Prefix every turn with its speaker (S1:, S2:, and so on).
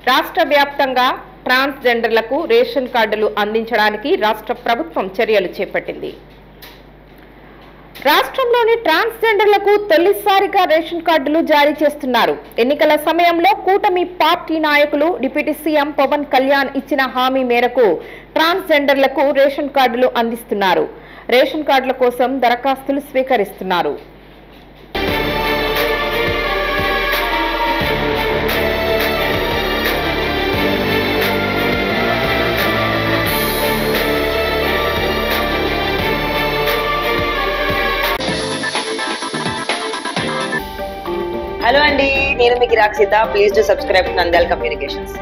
S1: రాష్ట్ర వ్యాప్తంగా ట్రాన్స్జెండర్లకు రేషన్ కార్డులు అందించడానికి రాష్ట్ర ప్రభుత్వం చర్యలు చేపట్టింది. రాష్ట్రంలోని ట్రాన్స్జెండర్లకు తొలిసారిగా రేషన్ కార్డులు జారీ చేస్తున్నారు. ఎన్నికల సమయంలో కూటమి పార్టీ నాయకులు డిప్యూటీ సీఎం పవన్ కళ్యాణ్ ఇచ్చిన హామీ మేరకు ట్రాన్స్జెండర్లకు రేషన్ కార్డులు అందిస్తున్నారు. రేషన్ కార్డుల కోసం దరఖాస్తులు స్వీకరిస్తున్నారు.
S2: హలో అండి, నేను మీ గిరాక్ Sita. Please do subscribe to Nandyal communications.